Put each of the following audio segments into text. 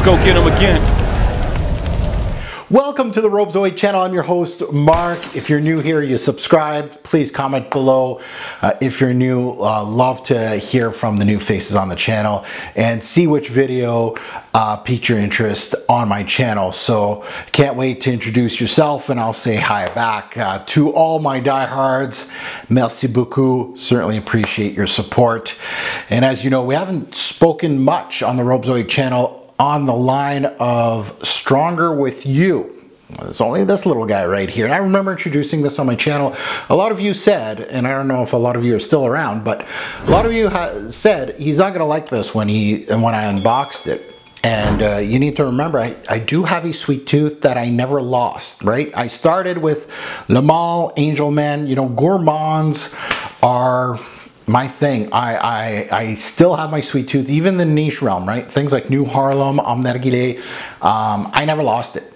go get them again. Welcome to the Robes Oid channel. I'm your host, Mark. If you're new here, you subscribed. Please comment below. If you're new, love to hear from the new faces on the channel and see which video piqued your interest on my channel. So can't wait to introduce yourself, and I'll say hi back. To all my diehards, merci beaucoup. Certainly appreciate your support. And as you know, we haven't spoken much on the Robes Oid channel on the line of Stronger With You. It's only this little guy right here. And I remember introducing this on my channel. A lot of you said, and I don't know if a lot of you are still around, but a lot of you said he's not going to like this when I unboxed it. And you need to remember, I do have a sweet tooth that I never lost, right? I started with Le Male, Angel Men. You know, gourmands are my thing. I still have my sweet tooth, even the niche realm, right? Things like New Harlem, Narguilé, I never lost it.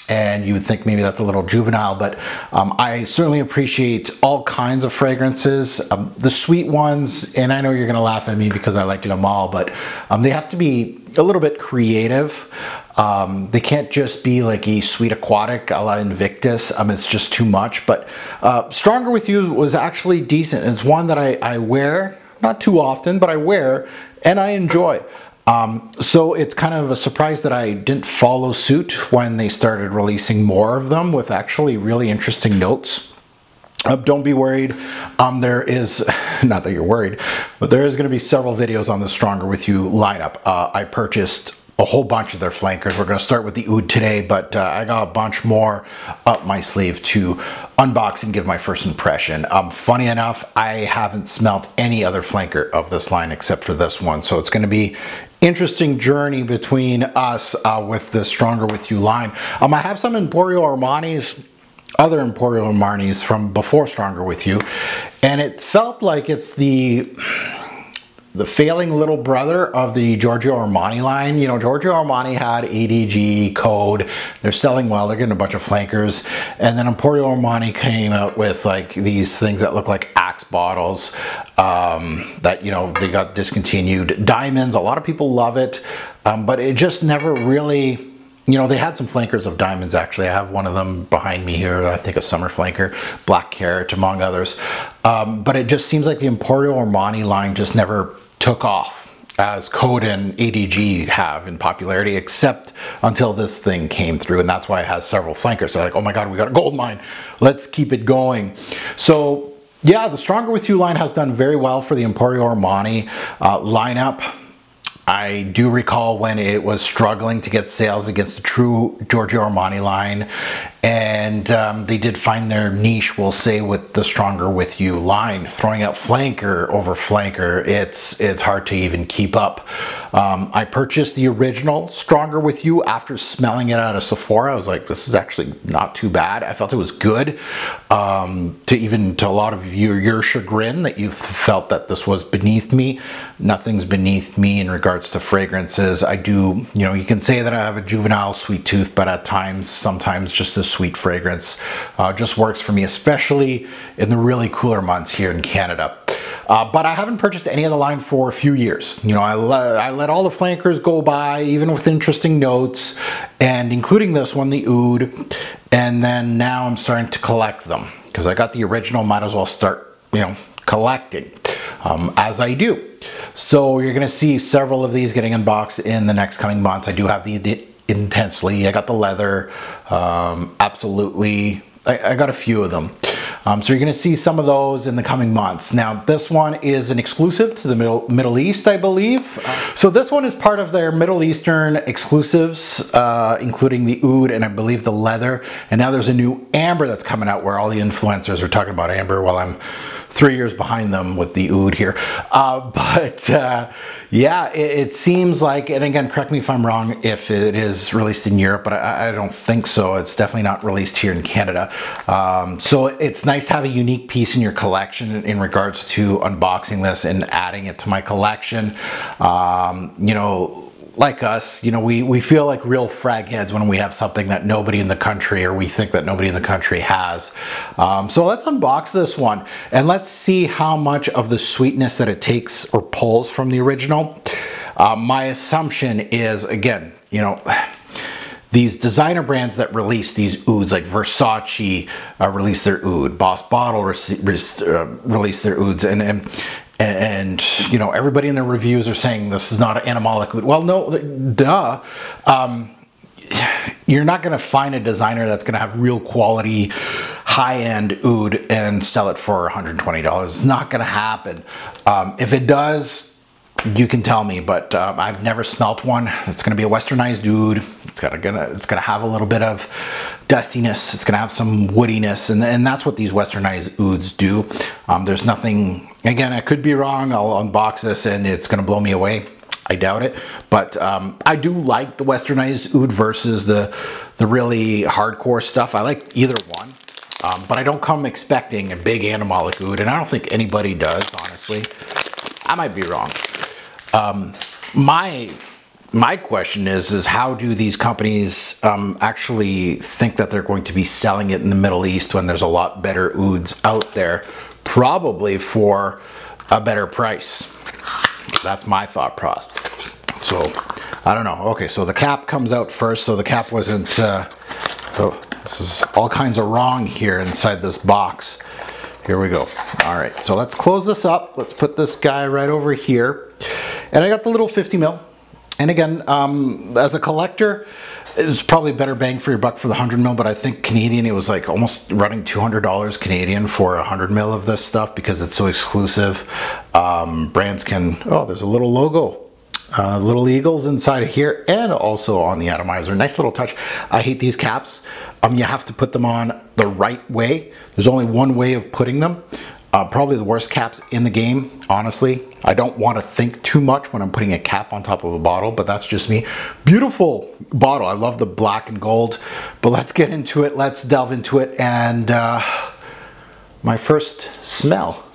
And you would think maybe that's a little juvenile, but I certainly appreciate all kinds of fragrances. The sweet ones, and I know you're gonna laugh at me because I like them all, but they have to be a little bit creative. They can't just be like a sweet aquatic a la Invictus. It's just too much. But Stronger With You was actually decent. It's one that I wear, not too often, but I wear and I enjoy. So it's kind of a surprise that I didn't follow suit when they started releasing more of them with actually really interesting notes. Don't be worried. There is, not that you're worried, but there is going to be several videos on the Stronger With You lineup. I purchased a whole bunch of their flankers. We're going to start with the Oud today, but I got a bunch more up my sleeve to unbox and give my first impression. Funny enough, I haven't smelt any other flanker of this line except for this one, so it's going to be interesting journey between us with the Stronger With You line. I have some Emporio Armani's, other Emporio Armani's from before Stronger With You, and it felt like it's the failing little brother of the Giorgio Armani line. You know, Giorgio Armani had ADG, Code. They're selling well. They're getting a bunch of flankers. And then Emporio Armani came out with like these things that look like Axe bottles that, you know, they got discontinued. Diamonds, a lot of people love it, but it just never really, you know, they had some flankers of diamonds actually. I have one of them behind me here, I think a summer flanker, Black Carrot among others. But it just seems like the Emporio Armani line just never took off as Code and ADG have in popularity, except until this thing came through, and that's why it has several flankers. They're like, oh my God, we got a gold mine. Let's keep it going. So yeah, the Stronger With You line has done very well for the Emporio Armani lineup. I do recall when it was struggling to get sales against the true Giorgio Armani line, and they did find their niche, we'll say, with the Stronger With You line. Throwing out flanker over flanker, it's hard to even keep up. I purchased the original Stronger With You after smelling it at a Sephora. I was like, this is actually not too bad. I felt it was good. To a lot of your chagrin that you felt that this was beneath me. Nothing's beneath me in regards to fragrances. I do, you know, you can say that I have a juvenile sweet tooth, but at times, sometimes just a sweet fragrance just works for me, especially in the really cooler months here in Canada. But I haven't purchased any of the line for a few years. You know, I let all the flankers go by, even with interesting notes, and including this one, the Oud. And then now I'm starting to collect them because I got the original, might as well start, you know, collecting as I do. So you're going to see several of these getting unboxed in the next coming months. I do have the Intensely. I got the leather. Absolutely. I got a few of them. So you're going to see some of those in the coming months. Now, this one is an exclusive to the Middle East, I believe. So this one is part of their Middle Eastern exclusives, including the Oud and I believe the leather. And now there's a new amber that's coming out where all the influencers are talking about amber while I'm 3 years behind them with the Oud here. Yeah, it seems like, and again, correct me if I'm wrong if it is released in Europe, but I don't think so. It's definitely not released here in Canada. So it's nice to have a unique piece in your collection in regards to unboxing this and adding it to my collection. You know, like us, you know, we feel like real frag heads when we have something that nobody in the country, or we think that nobody in the country has. So let's unbox this one and let's see how much of the sweetness that it takes or pulls from the original. My assumption is, again, you know, these designer brands that release these ouds, like Versace release their oud, Boss Bottle release their ouds, and you know, everybody in their reviews are saying this is not an animalic oud. Well, no, duh. You're not going to find a designer that's going to have real quality, high-end oud and sell it for $120. It's not going to happen. If it does, you can tell me, but I've never smelt one. It's going to be a westernized oud. It's gonna have a little bit of dustiness. It's going to have some woodiness, and that's what these westernized ouds do. There's nothing. Again, I could be wrong. I'll unbox this, and it's going to blow me away. I doubt it, but I do like the westernized oud versus the really hardcore stuff. I like either one, but I don't come expecting a big animalic oud, and I don't think anybody does, honestly. I might be wrong. My question is how do these companies actually think that they're going to be selling it in the Middle East when there's a lot better ouds out there, probably for a better price? That's my thought process. So I don't know. Okay, so the cap comes out first. So the cap wasn't. Oh, this is all kinds of wrong here inside this box. Here we go. All right, so let's close this up. Let's put this guy right over here. And I got the little 50 mil. And again, as a collector, it was probably better bang for your buck for the 100 mil, but I think Canadian, it was like almost running $200 Canadian for 100 mil of this stuff because it's so exclusive. Brands can, oh, there's a little logo. Little eagles inside of here and also on the atomizer. Nice little touch. I hate these caps. You have to put them on the right way. There's only one way of putting them. Probably the worst caps in the game, honestly. I don't want to think too much when I'm putting a cap on top of a bottle, but that's just me. Beautiful bottle. I love the black and gold, but let's get into it. Let's delve into it. And my first smell.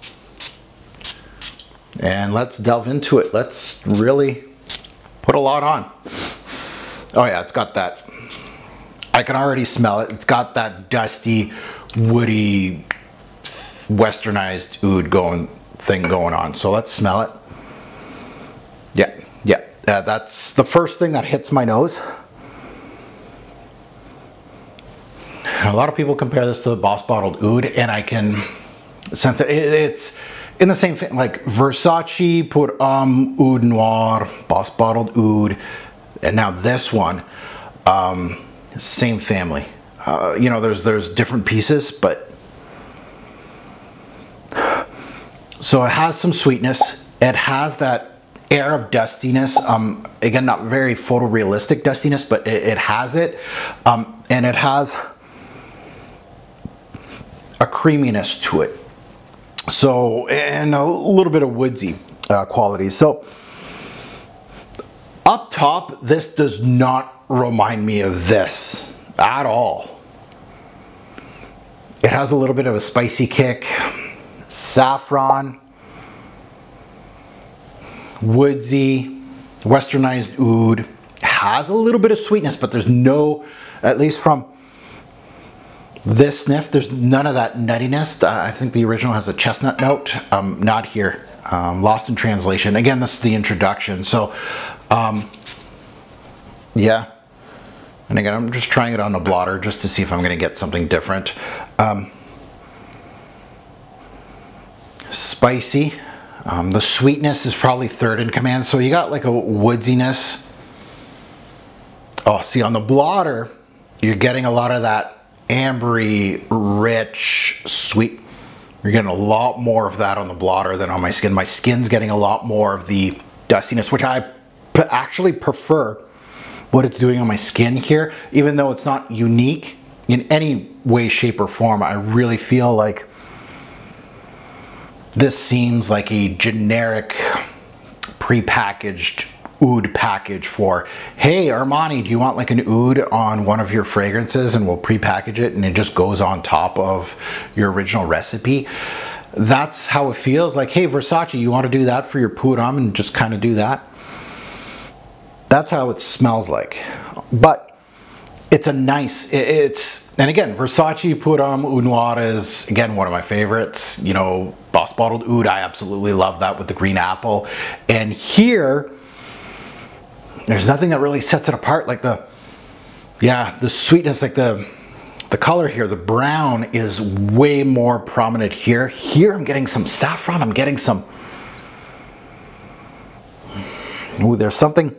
And let's delve into it. Let's really put a lot on. Oh yeah, it's got that, I can already smell it. It's got that dusty, woody, westernized oud going on. So let's smell it. Yeah. That's the first thing that hits my nose. A lot of people compare this to the Boss Bottled Oud, and I can sense it. It's in the same thing, like Versace put Oud Noir, Boss Bottled Oud, and now this one, same family. You know, there's different pieces, but so it has some sweetness. It has that air of dustiness. Again, not very photorealistic dustiness, but it has it, and it has a creaminess to it. So, and a little bit of woodsy qualities. So, up top, this does not remind me of this at all. It has a little bit of a spicy kick, saffron, woodsy, westernized oud. Has a little bit of sweetness, but there's no, at least from this sniff, there's none of that nuttiness. I think the original has a chestnut note. Not here. Lost in translation. Again, this is the introduction. So, yeah. And again, I'm just trying it on a blotter just to see if I'm going to get something different. Spicy. The sweetness is probably third in command. So you got like a woodsiness. Oh, see, on the blotter, you're getting a lot of that ambery, rich, sweet. You're getting a lot more of that on the blotter than on my skin. My skin's getting a lot more of the dustiness, which I actually prefer what it's doing on my skin here, even though it's not unique in any way, shape, or form. I really feel like this seems like a generic pre-packaged oud package for, hey Armani, do you want like an oud on one of your fragrances, and we'll pre-package it and it just goes on top of your original recipe. That's how it feels. Like, hey Versace, you want to do that for your Puram, and just kind of do that. That's how it smells like. But it's a nice, and again, Versace Puram Oud Noir is, again, one of my favorites. You know, Boss Bottled Oud, I absolutely love that with the green apple. And here, there's nothing that really sets it apart. Like the sweetness, like the color here, the brown is way more prominent here. Here I'm getting some saffron, I'm getting some, ooh, there's something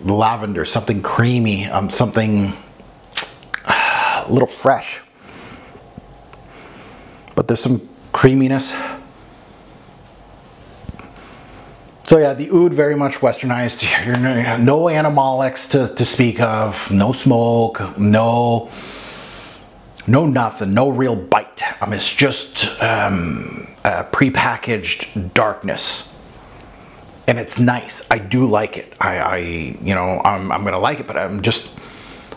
lavender, something creamy, something a little fresh. But there's some creaminess. So yeah, the oud very much westernized. No animalics to speak of, no smoke, no nothing, no real bite. It's just prepackaged darkness. And it's nice. I do like it. I'm gonna like it, but I'm just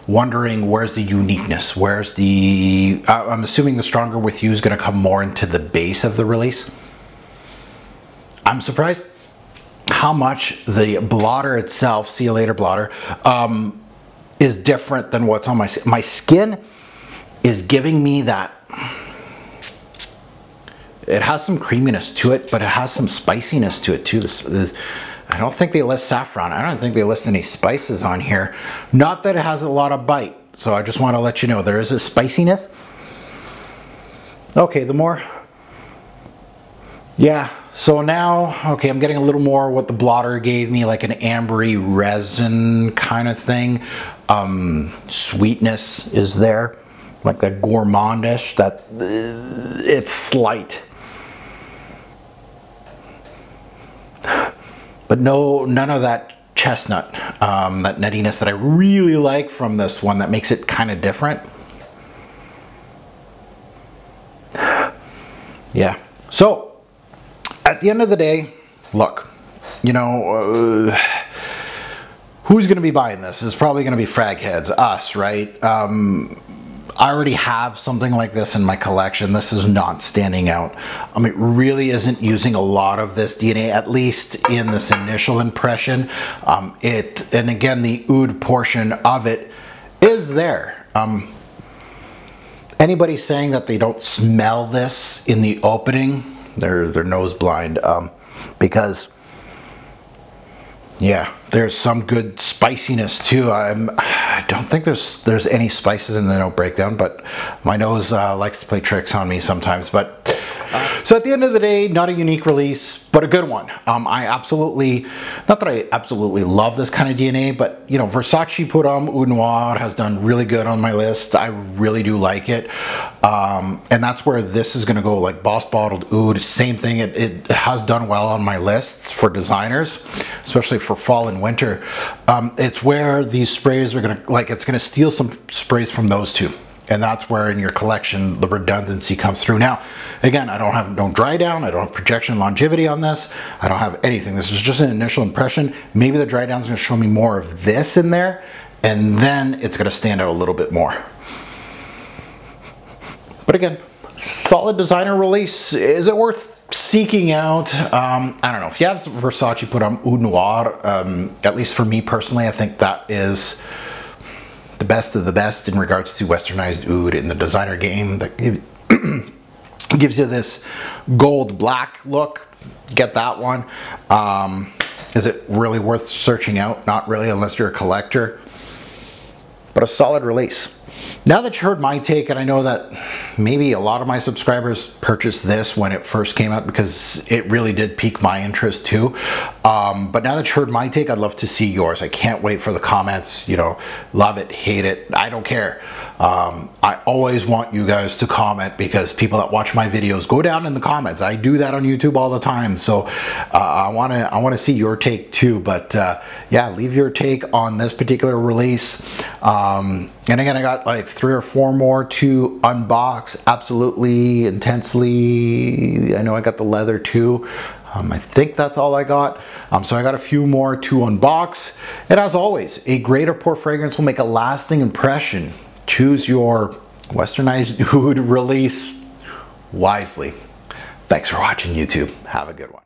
wondering, where's the uniqueness? Where's the, I'm assuming the stronger with you is gonna come more into the base of the release. I'm surprised how much the blotter itself, see you later blotter, is different than what's on my skin is giving me that. It has some creaminess to it, but it has some spiciness to it too. I don't think they list saffron. I don't think they list any spices on here. Not that it has a lot of bite. So I just want to let you know there is a spiciness. Okay, the more, yeah. So now, okay, I'm getting a little more what the blotter gave me, like an ambery resin kind of thing. Sweetness is there, like that gourmandish, that it's slight. But none of that chestnut, that nuttiness that I really like from this one that makes it kind of different. Yeah, so at the end of the day, look, you know, who's going to be buying this? It's probably going to be frag heads, us, right? I already have something like this in my collection. This is not standing out. It really isn't using a lot of this DNA, at least in this initial impression. And again, the oud portion of it is there. Anybody saying that they don't smell this in the opening, they're nose blind, because yeah, there's some good spiciness too. I don't think there's any spices in the note breakdown, but my nose likes to play tricks on me sometimes. But so at the end of the day, not a unique release, but a good one. I absolutely, not that I absolutely love this kind of DNA, but you know, Versace put on Oud Noir has done really good on my list. I really do like it. And that's where this is going to go, like Boss Bottled Oud, same thing. It has done well on my lists for designers, especially for fall and winter. It's where these sprays are going to, like, it's going to steal some sprays from those two. And that's where in your collection the redundancy comes through. Now, again, I don't dry down, I don't have projection longevity on this, I don't have anything. This is just an initial impression. Maybe the dry down is going to show me more of this in there, and then it's going to stand out a little bit more. But again, solid designer release. Is it worth seeking out? I don't know. If you have Versace put on Oud Noir, at least for me personally, I think that is the best of the best in regards to westernized oud in the designer game. That gives you this gold black look. Get that one. Is it really worth searching out? Not really, unless you're a collector. But a solid release. Now that you heard my take, and I know that maybe a lot of my subscribers purchased this when it first came out because it really did pique my interest too. But now that you heard my take, I'd love to see yours. I can't wait for the comments, you know, love it, hate it, I don't care. I always want you guys to comment, because people that watch my videos go down in the comments. I do that on YouTube all the time. So I want to see your take too. But yeah, leave your take on this particular release. And again, I got like 3 or 4 more to unbox, absolutely intensely. I know I got the leather too. I think that's all I got. So I got a few more to unbox. And as always, a great or poor fragrance will make a lasting impression. Choose your westernized oud release wisely. Thanks for watching, YouTube. Have a good one.